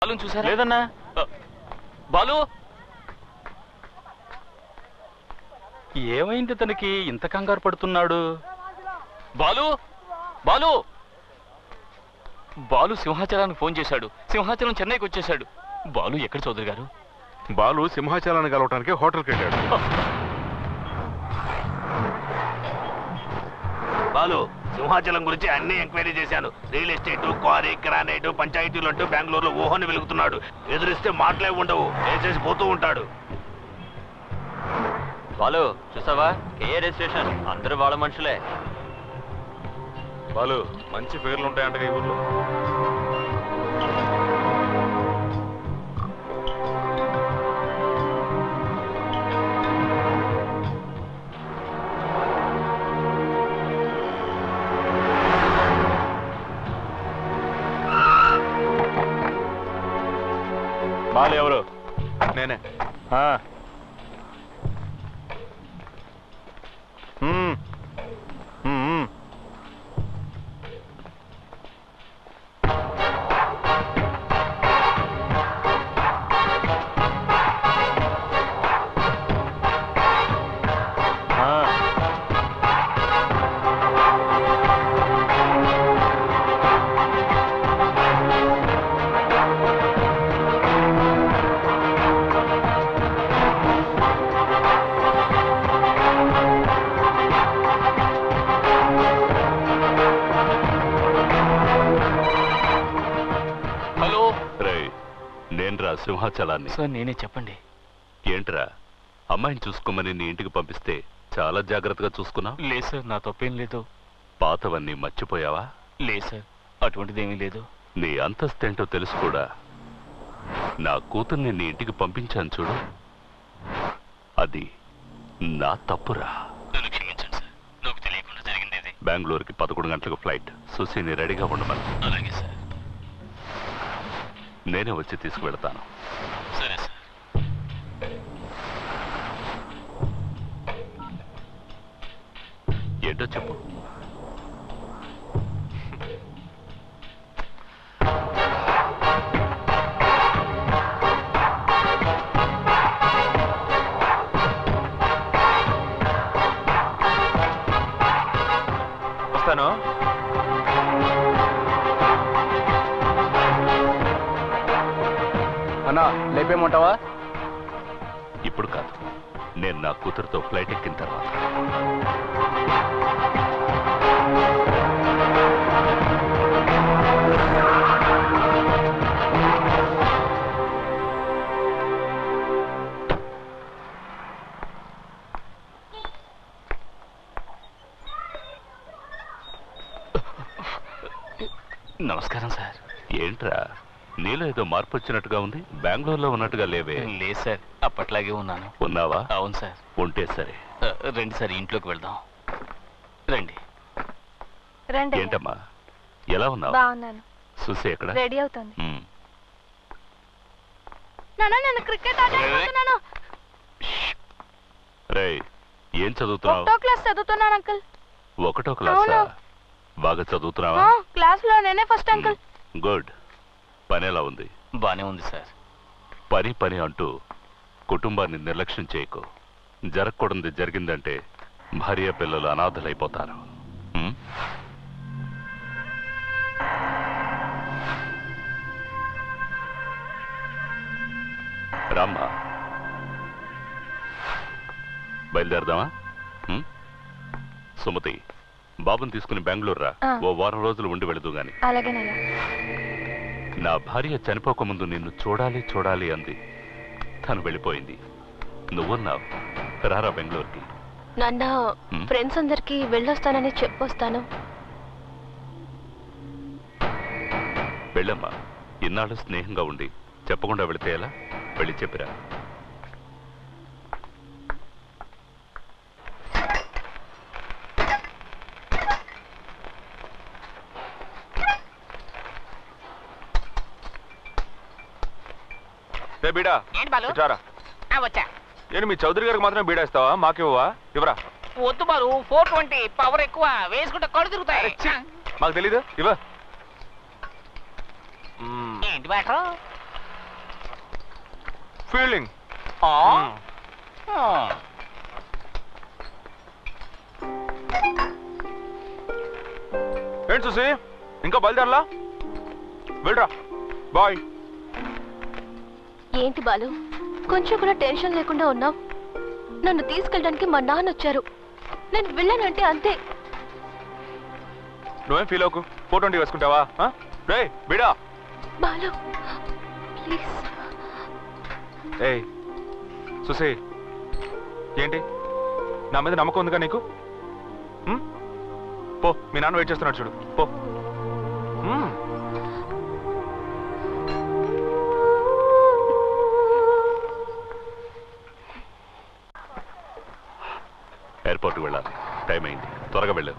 బాలు చూసారా? లేదన్నా. బాలు ఏమైంది తనకి ఇంత కంగారు పడుతున్నాడు? బాలు బాలు బాలు సింహాచలానికి ఫోన్ చేశాడు. సింహాచలం చెన్నైకి వచ్చేశాడు. బాలు ఎక్కడ చౌదరి గారు? బాలు సింహాచలాన్ని కలవటానికి హోటల్కి వెళ్ళాడు. బాలు సింహాచలం గురించి అన్ని ఎంక్వైరీ చేశాను. రియల్ ఎస్టేట్, క్వారీ, గ్రానైట్, పంచాయతీలు అంటూ బెంగళూరులో ఊహని వెలుగుతున్నాడు. ఎదురిస్తే మాటలే ఉండవు, వేసేసి పోతూ ఉంటాడు. బాలు చూసావా? కేఆర్ స్టేషన్ అందరూ వాళ్ళ మనుషులే. బాలు మంచి ఫిగర్లు ఉంటాయంట ఈ ఊర్లో. బాలు ఎవరు? నేనే. సింహాచలాన్ని. సార్ నేనే, చెప్పండి. ఏంట్రా అమ్మాయిని చూసుకోమని నీ ఇంటికి పంపిస్తే చాలా జాగ్రత్తగా చూసుకున్నావు? లేదు సార్, నా తప్పేం లేదు. పాతవన్నీ మర్చిపోయావా? లేదు సార్, అటువంటిదేమీ లేదు. నీ అంతస్తేంటో తెలుసు కూడా. నా కూతుర్ని నీ ఇంటికి పంపించాను చూడు, అది నా తప్పురా. నన్ను క్షమించండి సార్, నాకు తెలియకుండా జరిగింది ఇది. బెంగళూరుకి 11 గంటలకు ఫ్లైట్. సుశీని రెడీగా ఉండమని. అలాగే సార్. నేనే వచ్చి తీసుకువెళ్తాను. సరే సార్. ఏంటో చెప్పు. వస్తాను. అన్నా లేపేమంటావా? ఇప్పుడు కాదు, నేను నా కూతురుతో ఫ్లైట్ ఎక్కిన తర్వాత. నమస్కారం సార్. ఏంట్రా నీలో ఏదో మార్పు వచ్చినట్టుగా ఉంది? బెంగళూరులో ఉన్నట్టుగా లేవే. లేదు సార్, అప్పట్లాగే ఉన్నాను. ఉన్నావా? అవును సార్. ఉంటే సరే. రండి సార్, ఇంట్లోకి వెళ్దాం. రండి. రండి. ఏంటమ్మా ఎలా ఉన్నావు? బాగున్నాను. సుశీ ఎక్కడ? రెడీ అవుతుంది. నాన్న నేను క్రికెట్ ఆడుతున్నాను. రేయ్ ఏం చదువుతున్నావు? 1వ క్లాస్ చదువుతున్నాను అంకుల్. 1వ క్లాసా? బాగా చదువుతున్నావా? క్లాస్ లో నేనే ఫస్ట్ అంకుల్. గుడ్. పని ఎలా ఉంది? బానే ఉంది సార్. పని పని అంటూ కుటుంబాన్ని నిర్లక్ష్యం చేయకు. జరగకూడదు జరిగిందంటే భార్య పిల్లలు అనాథలైపోతారు. రామ్మా, బయలుదేరదామా? సుమతి, బాబుని తీసుకుని బెంగళూరు రా. ఓ వారం రోజులు ఉండి వెళదు గాని. అలాగేనయ్యా. నా భార్య చనిపోకముందు నిన్ను చూడాలి చూడాలి అంది. తను వెళ్ళిపోయింది. నువ్వున్నావు. రారా బెంగళూరుకి. నాన్న ఫ్రెండ్స్ అందరికి వెళ్ళొస్తానని చెప్పొస్తాను. వెళ్ళమ్మా. ఇన్నాళ్ళు స్నేహంగా ఉండి చెప్పకుండా వెళితే ఎలా? వెళ్ళి చెప్పిరా. బీడా వచ్చా. ఏంటి మీ చౌదరి గారికి మాత్రమే బీడా ఇస్తావా? మాకివ్వవా? ఇవరా. వద్దు బాలు, 420 పవర్ ఎక్కువ, వేసుకుంటే కళ్ళు తిరుగుతాయి. మాకు తెలీదు. ఇవా. ఏంటి బ్యాటర్? ఫీలింగ్. ఏంటి చూసి ఇంకా బయలుదేరలా? వెళ్ళరా. బాయ్. ఏంటి బాలు, కొంచెం కూడా టెన్షన్ లేకుండా ఉన్నావు? నన్ను తీసుకెళ్ళడానికి మా నాన్న వచ్చారు, నేను వెళ్ళానంటే అంతే. నువ్వేం ఫీల్ అవ్వకు. 420 వేసుకుంటావా? రే బిడా. బాలు ప్లీజ్. ఏయ్ సుసి, ఏంటి నా మీద నమ్మకం ఉందిగా నీకు? పో, మీ నాన్న వెయిట్ చేస్తున్నాడు చూడు. పో. ఎయిర్పోర్ట్కి వెళ్ళాలి, టైం అయింది, త్వరగా వెళ్ళు.